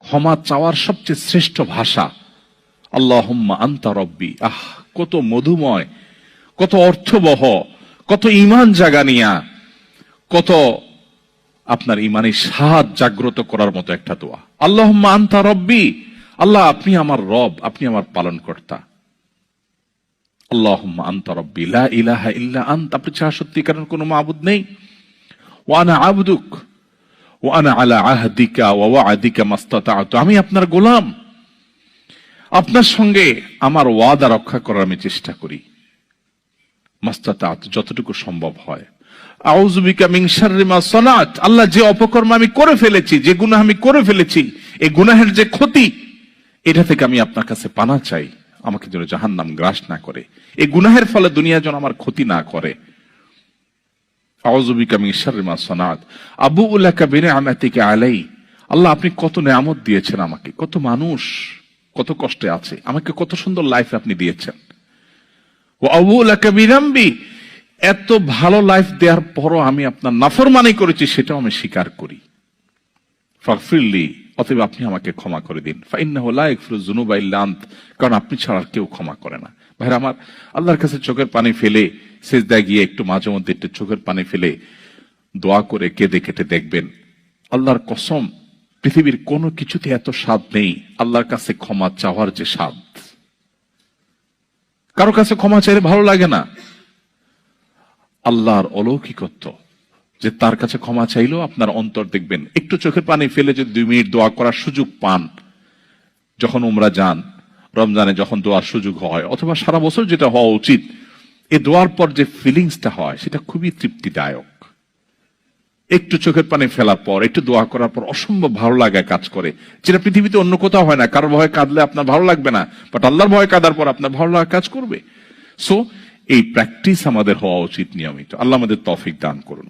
ক্ষমা চাওয়ার সবচেয়ে শ্রেষ্ঠ ভাষা আল্লাহুম্মা আনতা রব্বি। কত মধুময়, কত অর্থবহ, কত ঈমান জাগানিয়া, কত আপনার ঈমানি স্বাদ জাগ্রত করার মতো একটা দোয়া। আল্লাহুম্মা আনতা রব্বি, আল্লাহ আপনি আমার রব, আপনি আমার পালনকর্তা। আল্লাহুম্মা আনতা রব্বি লা ইলাহা ইল্লা আনতা, আপনি ছাড়া সত্যিকারের কোনো মাবুদ নেই। ওয়া আনা আবদুক ওয়া আনা আলা আহদিকা ওয়া ওয়া'দিকা মাস্তাতা'তু, আমি আপনার গোলাম, আপনার সঙ্গে আমার ওয়াদা রক্ষা করার আমি চেষ্টা করি, মাস্তাতা'তু, যতটুকু সম্ভব হয়। আউযু বিকা মিন শাররি মা সানাত, আল্লাহ যে অপকর্ম আমি করে ফেলেছি, যে গুনাহ আমি করে ফেলেছি, এই গুনাহের যে ক্ষতি, এটা থেকে আমি আপনার কাছে পানা চাই, আমাকে যেন জাহান্নাম গ্রাস না করে, এই গুনাহের ফলে দুনিয়া যেন আমার ক্ষতি না করে। আউযু বিকা মিন শাররি মা সানাত আবুউ লাকা বিনি'মাতিকা আলাই, আল্লাহ আপনি কত নেয়ামত দিয়েছেন আমাকে, কত মানুষ কত কষ্টে আছে, আমাকে কত সুন্দর লাইফ আপনি দিয়েছেন। ওয়া আবুউ লাকা বিযামবি, এত ভালো লাইফ দেওয়ার পরও আমি আপনার নাফরমানি করেছি, সেটাও আমি স্বীকার করি। ফাগফিরলি, অতএব আপনি আমাকে ক্ষমা করে দিন। ফাইন্নাহু লা ইয়াগফিরুয যুনুবা ইল্লা আনত, কারণ আপনি ছাড়া আর কেউ ক্ষমা করে না। ভাইরা আমার, আল্লাহর কাছে চোখের পানি ফেলে সিজদায় গিয়ে একটু মাঝে মধ্যে একটু চোখের পানি ফেলে দোয়া করে কেঁদে কেটে দেখবেন, আল্লাহর কসম পৃথিবীর কোনো কিছুতে এত স্বাদ নেই আল্লাহর কাছে ক্ষমা চাওয়ার যে স্বাদ। কারো কাছে ক্ষমা চাইলে ভালো লাগে না, আল্লাহর অলৌকিকত্ব যে তার কাছে ক্ষমা চাইলেও আপনার অন্তর দেখবেন, একটু চোখের পানি ফেলে যদি 2 মিনিট দোয়া করার সুযোগ পান, যখন উমরা যান, রমজানে যখন দোয়ার সুযোগ হয়, অথবা সারা বছর যেটা হওয়া উচিত, এই দোয়ার পর যে ফিলিংসটা হয় সেটা খুবই তৃপ্তিদায়ক। একটু চোখের পানি ফেলার পর, একটু দোয়া করার পর অসম্ভব ভালো লাগা কাজ করে, যেটা পৃথিবীতে অন্য কোথাও হয় না। কারোর ভয়ে কাঁদলে আপনার ভালো লাগবে না, বাট আল্লাহর ভয়ে কাঁদার পর আপনার ভালো লাগা কাজ করবে। সো এই প্র্যাকটিস আমাদের হওয়া উচিত নিয়মিত। আল্লাহ আমাদের তৌফিক দান করুন।